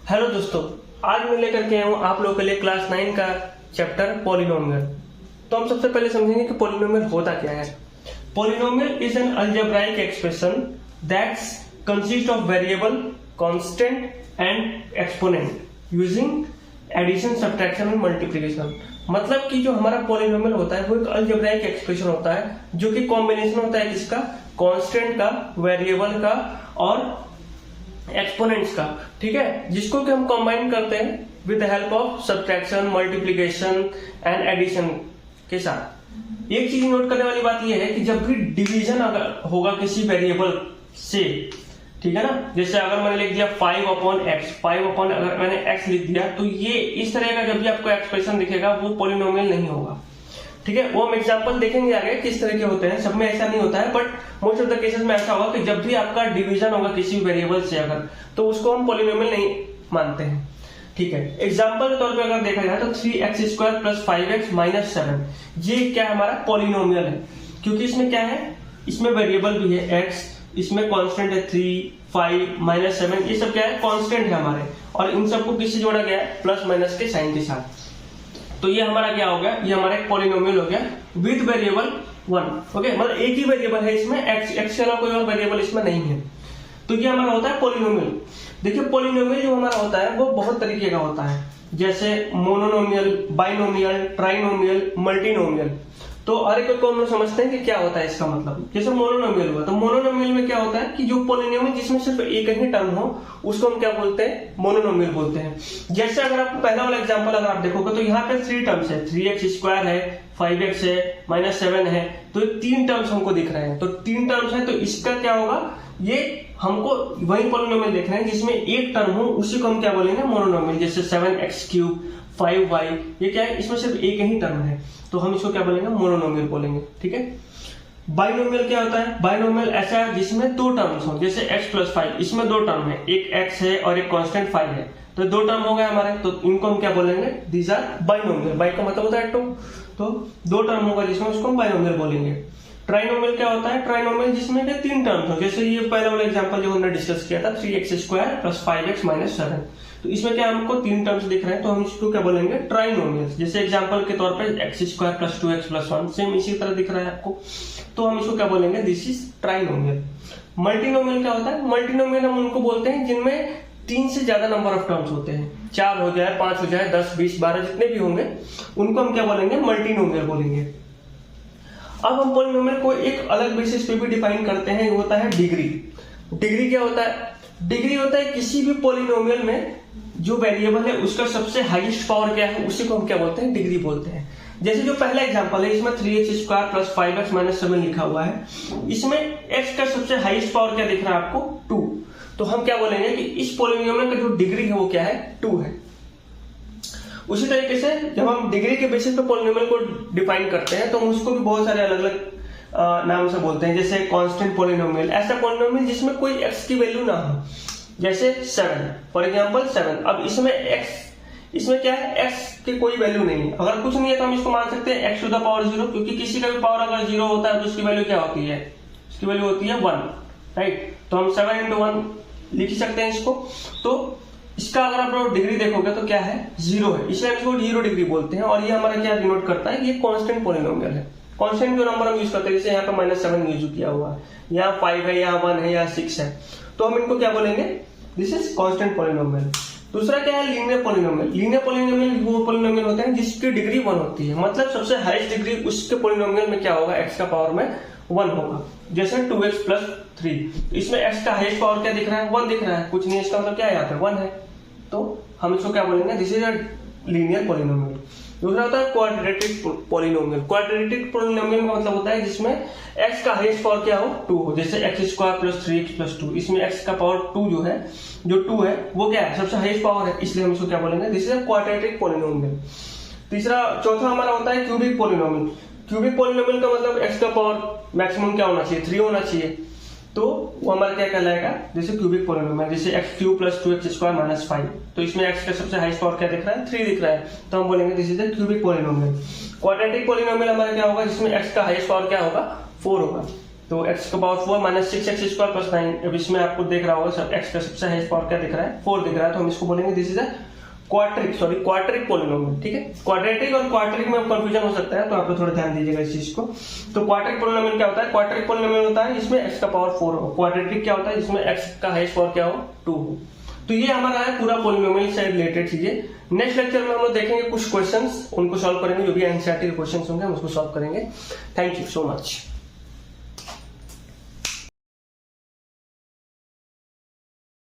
Hello दोस्तों, आज मैं लेकर के आया हूँ आप लोगों के लिए क्लास 9 का चैप्टर पॉलिनोमियल। तो हम सबसे पहले समझेंगे कि पॉलिनोमियल होता क्या है। Polynomial is an algebraic expression that's consist of variable, constant and exponent using addition, subtraction and multiplication. मतलब कि जो हमारा पॉलिनोमियल होता है वो एक अलजेब्राइक एक्सप्रेशन होता है जो कि कॉम्बिनेशन होता है किसका, कांस्टेंट का, वेरिएबल का और एक्सपोनेंट्स का। ठीक है, जिसको कि हम कंबाइन करते हैं with the help of subtraction, multiplication and addition के साथ। एक चीज नोट करने वाली बात यह है कि जब भी डिवीजन अगर होगा किसी वेरिएबल से, ठीक है ना, जैसे अगर मैंने लिख दिया 5/x, 5 अगर मैंने x लिख दिया तो ये इस तरह का जब भी आपको एक्सप्रेशन दिखेगा वो पॉलिनोमियल नहीं होगा। ठीक है, वो हम एग्जांपल देखेंगे आगे किस तरह के होते हैं। सब में ऐसा नहीं होता है, but most of the cases में ऐसा होगा कि जब भी आपका डिवीजन होगा किसी वेरिएबल से अगर, तो उसको हम पॉलिनोमियल नहीं मानते हैं। ठीक है, एग्जांपल के तौर पे अगर देखा जाए तो 3x² + 5x - 7 ये क्या हमारा पॉलिनोमियल है, क्योंकि इसमें क्या है, इसमें वेरिएबल भी है x, इसमें कांस्टेंट है 3, 5 - 7, ये सब क्या है, कांस्टेंट है हमारे, और इन सबको किससे जोड़ा गया है, प्लस माइनस के साइन के साथ। तो ये हमारा क्या हो गया, ये हमारा एक पॉलिनोमियल हो गया विद वेरिएबल 1। ओके, मतलब एक ही वेरिएबल है इसमें, x के अलावा कोई और वेरिएबल इसमें नहीं है। तो ये हमारा होता है पॉलिनोमियल। देखिए, पॉलिनोमियल जो हमारा होता है वो बहुत तरीके का होता है, जैसे मोनोनोमियल, बाइनोमियल, ट्राइनोमियल, मल्टीनोमियल। तो हर एक को हम लोग समझते हैं कि क्या होता है इसका मतलब। जैसे मोनोनोमियल हुआ, तो मोनोनोमियल में क्या होता है कि जो पॉलिनोमियल जिसमें सिर्फ एक ही टर्म हो उसको हम क्या बोलते हैं, मोनोनोमियल बोलते हैं। जैसे अगर आपको पहला वाला एग्जांपल अगर आप देखोगे तो यहाँ पे 3 टर्म्स है, 3x² है, 5x है, -7 है, तो 3 टर्म्स हमको दिख रहे हैं। तो 3 टर्म्स है तो इसका क्या होगा, ये हमको वही पॉलिनोमियल देख रहे हैं जिसमें एक टर्म हो, उसी को हम क्या बोलेंगे, मोनोनोमियल। जैसे 7x3, 5y, ये क्या है, इसमें सिर्फ एक ही टर्म है, तो हम इसको क्या बोलेंगे, मोनोनोमियल बोलेंगे। ठीक है, बाइनोमियल क्या होता है, बाइनोमियल ऐसा है जिसमें 2 टर्म्स हो, जैसे x + 5, इसमें 2 टर्म है, एक x है और एक कांस्टेंट 5 है, तो 2 टर्म हो गए हमारे, तो इनको हम क्या बोलेंगे, दीज आर बाइनोमियल। बाइ का मतलब होता है 2, तो 2 टर्म होगा जिसमें उसको हम बाइनोमियल बोलेंगे। ट्राइनोमियल क्या होता है, ट्राइनोमियल जिसमें 3 टर्म्स हो, जैसे ये पहला वाला एग्जांपल जो हमने डिस्कस किया था, 3x² + 5x - 7, तो इसमें क्या हमको 3 टर्म्स दिख रहे हैं, तो हम इसको क्या बोलेंगे, ट्राइनोमियल। जैसे एग्जांपल के तौर पे x² + 2x + 1, सेम इसी तरह दिख रहा है आपको, तो हम इसको क्या बोलेंगे, दिस इज ट्राइनोमियल। मल्टीनोमियल क्या होता है, मल्टीनोमियल हम उनको बोलते हैं जिनमें 3 से ज्यादा नंबर ऑफ टर्म्स होते हैं, 4 हो जाए, 5 हो जाए, 10, 20, 12 जितने भी होंगे उनको हम क्या बोलेंगे, मल्टीनोमियल बोलेंगे। अब हम पॉलिनोमियल को एक अलग बेसिस पे भी डिफाइन करते हैं, वो होता है डिग्री। डिग्री क्या होता है, डिग्री होता है किसी भी पॉलिनोमियल में जो वेरिएबल है उसका सबसे हाईएस्ट पावर क्या है, उसी को हम क्या बोलते हैं, डिग्री बोलते हैं। जैसे जो पहला एग्जांपल है, इसमें 3x² + 5x - 7 लिखा हुआ है, इसमें x का सबसे हाईएस्ट पावर क्या दिख रहा है आपको, 2, तो हम क्या बोलेंगे कि इस पॉलिनोमियल का जो डिग्री है वो क्या है, 2 है। उसी तरीके से जब हम डिग्री के बेसिस पे पॉलिनोमियल को डिफाइन करते हैं तो हम उसको भी बहुत सारे अलग अलग नाम से बोलते हैं, जैसे कांस्टेंट पॉलिनोमियल, ऐसा पॉलिनोमियल जिसमें कोई x की वैल्यू ना हो, जैसे 7 फॉर एग्जांपल 7। अब इसमें क्या है, x की कोई वैल्यू नहीं है, अगर कुछ नहीं है तो हम इसको मान सकते हैं x⁻0, क्योंकि किसी का भी पावर अगर 0 होता है तो उसकी वैल्यू क्या होती है, उसकी वैल्यू होती है 1, राइट। तो हम 7 × 1 लिख सकते हैं इसको। तो इसका अगर आप डिग्री देखोगे तो क्या है, 0 है, इसलिए हम इसको 0 डिग्री बोलते हैं। और ये हमारा क्या डिनोट करता है, ये कांस्टेंट पॉलिनोमियल है। कांस्टेंट जो नंबर हम यूज करते हैं, जैसे यहाँ पे -7 यूज किया हुआ है, यहाँ 5 है, यहाँ 1 है, यहाँ 6 है, तो हम इनको क्या बोलेंगे, दिस इज कांस्टेंट पॉलिनोमियल। दूसरा क्या है, लीनियर पॉलिनोमियल। लीनियर पॉलिनोमियल वो पॉलिनोमियल होते हैं जिसकी डिग्री 1 होती है, मतलब सबसे हाईएस्ट डिग्री उसके पॉलिनोमियल में क्या होगा, x का पावर में 1 होगा। जैसे 2x + 3, इसमें x का हाईएस्ट पावर क्या दिख रहा है, 1 दिख रहा है, कुछ नहीं, इसका मतलब क्या है, यहाँ पे 1 है, तो हम इसको क्या बोलेंगे, this is a linear polynomial. दूसरा होता है क्वाड्रेटिक पॉलिनोमियल। क्वाड्रेटिक पॉलिनोमियल का मतलब होता है जिसमें x का हाईएस्ट पावर क्या हो, 2 हो, जैसे x² + 3x + 2, इसमें x का पावर 2 जो है, जो 2 है वो क्या है, सबसे हाईएस्ट पावर है, इसलिए हम इसको क्या बोलेंगे, this is a quadratic polynomial. चौथा हमारा होता है क्यूबिक पॉलिनोमियल। क्यूबिक पॉलिनोमियल का मतलब x का पावर मैक्सिमम क्या होना चाहिए, 3 होना चाहिए, तो वो हमारा क्या कहलाएगा, जैसे क्यूबिक पॉलिनोमियल, जैसे x³ + 2x² - 5, तो इसमें x का सबसे हाईएस्ट पावर क्या दिख रहा है, 3 दिख रहा है, तो हम बोलेंगे this is a cubic polynomial. Quadratic polynomial हमारा क्या होगा, जिसमें x का हाईएस्ट पावर क्या होगा, 4 होगा, तो एक्स का power 4 minus 6x square plus 9। अब इसमें आपको देख रहा होगा सब एक्स का सबसे हाईएस्ट पावर क्या दिख रहा है, 4 दिख रहा है, तो हम इसको बोलेंगे this is a quadratic polynomial. ठीक है, क्वाड्रेटिक और क्वाड्रिक में कंफ्यूजन हो सकता है, तो आप लोग थोड़ा ध्यान दीजिएगा इस चीज को। तो क्वाड्रेटिक पॉलिनोमियल क्या होता है, क्वाड्रेटिक पॉलिनोमियल होता है इसमें एक्स का पावर 4 हो। क्वाड्रेटिक क्या होता है, इसमें एक्स का हाईएस्ट पावर क्या हो, 2 हो। तो ये हमारा है पूरा पॉलिनोमियल से रिलेटेड चीजें। नेक्स्ट लेक्चर में हम लोग देखेंगे कुछ क्वेश्चंस, उनको सॉल्व करेंगे, जो भी एनसीईआरटी के क्वेश्चंस होंगे हम उसको सॉल्व करेंगे। Thank you so much.